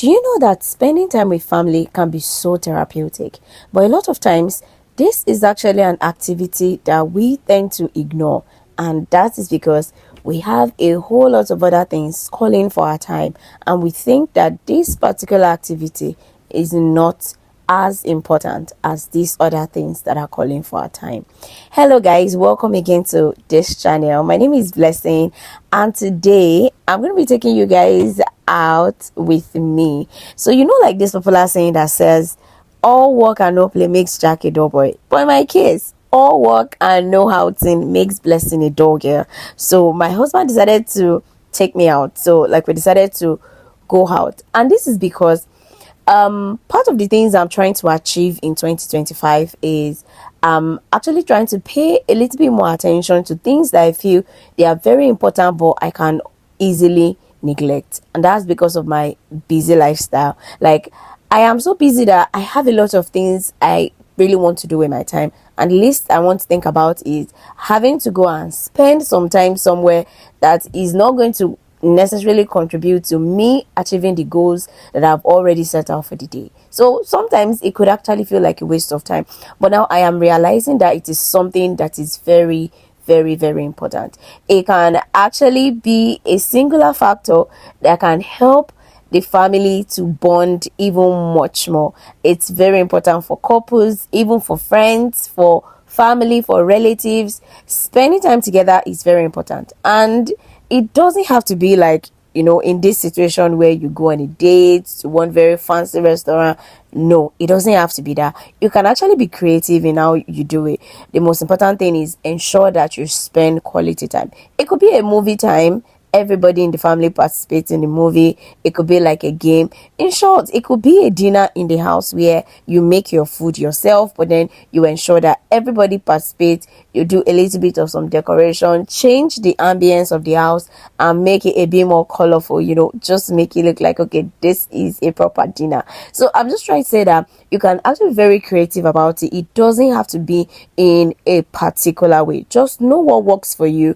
Do you know that spending time with family can be so therapeutic? But a lot of times, this is actually an activity that we tend to ignore, and that is because we have a whole lot of other things calling for our time, and we think that this particular activity is not as important as these other things that are calling for our time. Hello guys, welcome again to this channel. My name is Blessing, and today I'm going to be taking you guys out with me. So you know, like this popular saying that says all work and no play makes Jack a dull boy, but in my case all work and no outing makes Blessing a dull girl. So my husband decided to take me out, so like we decided to go out, and this is because part of the things I'm trying to achieve in 2025 is actually trying to pay a little bit more attention to things that I feel they are very important but I can easily neglect, and that's because of my busy lifestyle. Like, I am so busy that I have a lot of things I really want to do with my time, and the least I want to think about is having to go and spend some time somewhere that is not going to necessarily contribute to me achieving the goals that I've already set out for the day. So sometimes it could actually feel like a waste of time, but now I am realizing that it is something that is very, very, very important. It can actually be a singular factor that can help the family to bond even much more. It's very important for couples, even for friends, for family, for relatives. Spending time together is very important, and it doesn't have to be like, in this situation where you go on a date to one very fancy restaurant. No, it doesn't have to be that. You can actually be creative in how you do it. The most important thing is ensure that you spend quality time. It could be a movie time, everybody in the family participates in the movie. It could be like a game. In short, it could be a dinner in the house where you make your food yourself, but then you ensure that everybody participates. You do a little bit of some decoration, change the ambience of the house, and make it a bit more colorful. Just make it look like, okay, this is a proper dinner. So I'm just trying to say that you can actually be very creative about it. It doesn't have to be in a particular way. Just know what works for you,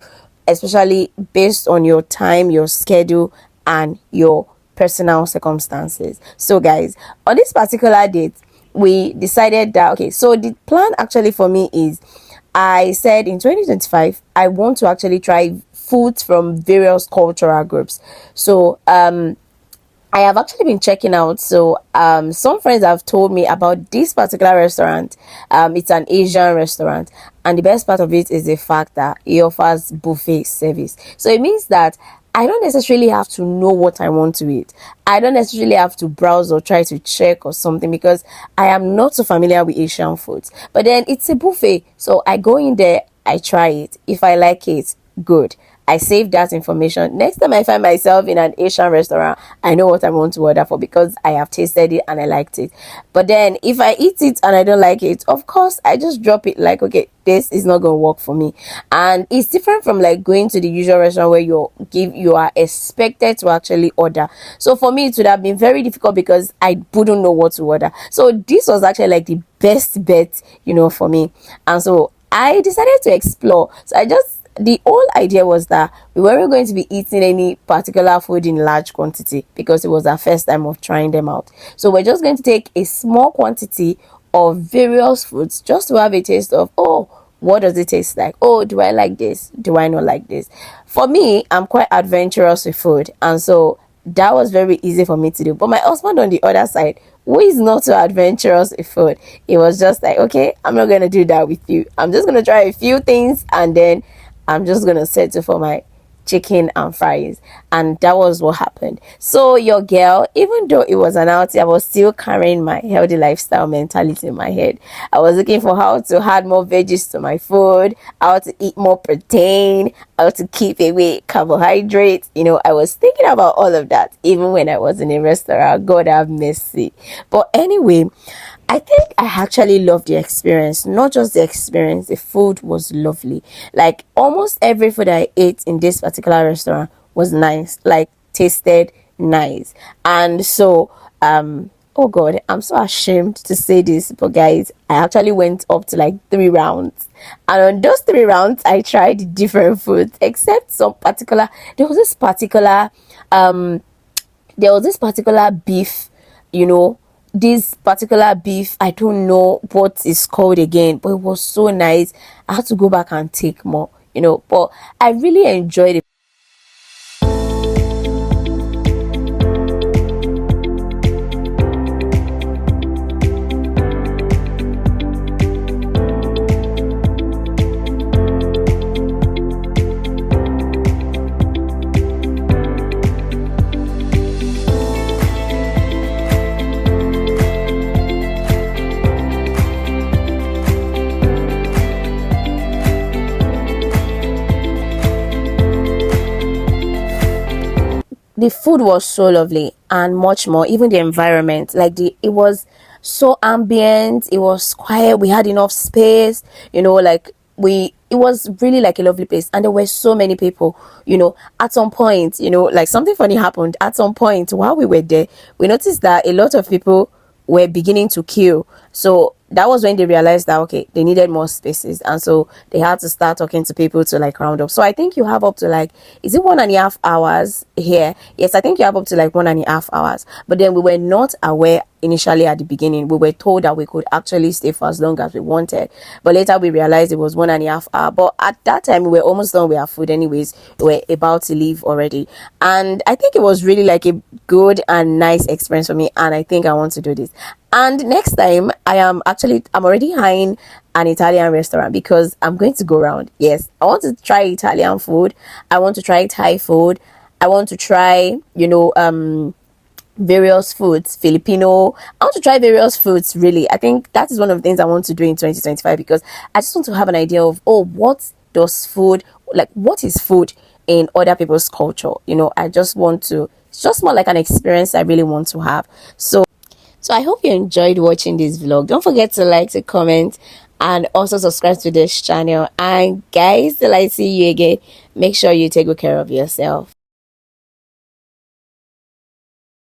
especially based on your time, your schedule, and your personal circumstances. So guys, on this particular date, we decided that, okay, so the plan actually for me is, I said in 2025 I want to actually try foods from various cultural groups. So I have actually been checking out. So some friends have told me about this particular restaurant. It's an Asian restaurant, and the best part of it is the fact that it offers buffet service. So it means that I don't necessarily have to know what I want to eat. I don't necessarily have to browse or try to check or something, because I am not so familiar with Asian foods. But then it's a buffet, so I go in there, I try it. If I like it, good. I save that information. Next time I find myself in an Asian restaurant, I know what I want to order for, because I have tasted it and I liked it. But then if I eat it and I don't like it, of course I just drop it, like, okay, this is not going to work for me. And it's different from like going to the usual restaurant where you are expected to actually order. So for me, it would have been very difficult because I wouldn't know what to order. So this was actually like the best bet, for me. And so I decided to explore. So the whole idea was that we weren't going to be eating any particular food in large quantity, because it was our first time of trying them out. So we're just going to take a small quantity of various foods just to have a taste of, oh, what does it taste like? Oh, do I like this? Do I not like this? For me, I'm quite adventurous with food, and so that was very easy for me to do. But my husband on the other side, who is not so adventurous with food, it was just like, okay, I'm not going to do that with you. I'm just going to try a few things, and then I'm just gonna settle for my chicken and fries. And that was what happened. So your girl, even though it was an outing, I was still carrying my healthy lifestyle mentality in my head. I was looking for how to add more veggies to my food, how to eat more protein, how to keep away carbohydrates. I was thinking about all of that even when I was in a restaurant. God have mercy. But anyway, I think I actually loved the experience. Not just the experience, the food was lovely. Like, almost every food I ate in this particular restaurant was nice, like tasted nice. And so oh god, I'm so ashamed to say this, but guys, I actually went up to like 3 rounds, and on those 3 rounds I tried different foods, except there was this particular there was this particular beef, you know, this particular beef, I don't know what it's called again, but it was so nice. I had to go back and take more, you know, but I really enjoyed it. The food was so lovely and much more, even the environment, like the it was so ambient, it was quiet, we had enough space, you know, like we it was really like a lovely place, and there were so many people, you know. At some point, you know, like something funny happened at some point while we were there. We noticed that a lot of people were beginning to queue, so that was when they realized that okay, they needed more spaces, and so they had to start talking to people to like round up. So I think you have up to like, is it 1.5 hours here? Yes, I think you have up to like 1.5 hours. But then we were not aware initially at the beginning. We were told that we could actually stay for as long as we wanted, but later we realized it was 1.5 hours. But at that time we were almost done with our food anyways. We were about to leave already, and I think it was really like a good and nice experience for me, and I think I want to do this. And next time I'm already eyeing an Italian restaurant because I'm going to go around. Yes, I want to try Italian food. I want to try Thai food. I want to try, you know, various foods, Filipino. I want to try various foods, really. I think that is one of the things I want to do in 2025, because I just want to have an idea of, oh, what does food, like, what is food in other people's culture? You know, I just want to, it's just more like an experience I really want to have. So I hope you enjoyed watching this vlog. Don't forget to like, to comment, and also subscribe to this channel. And guys, till I see you again, make sure you take good care of yourself.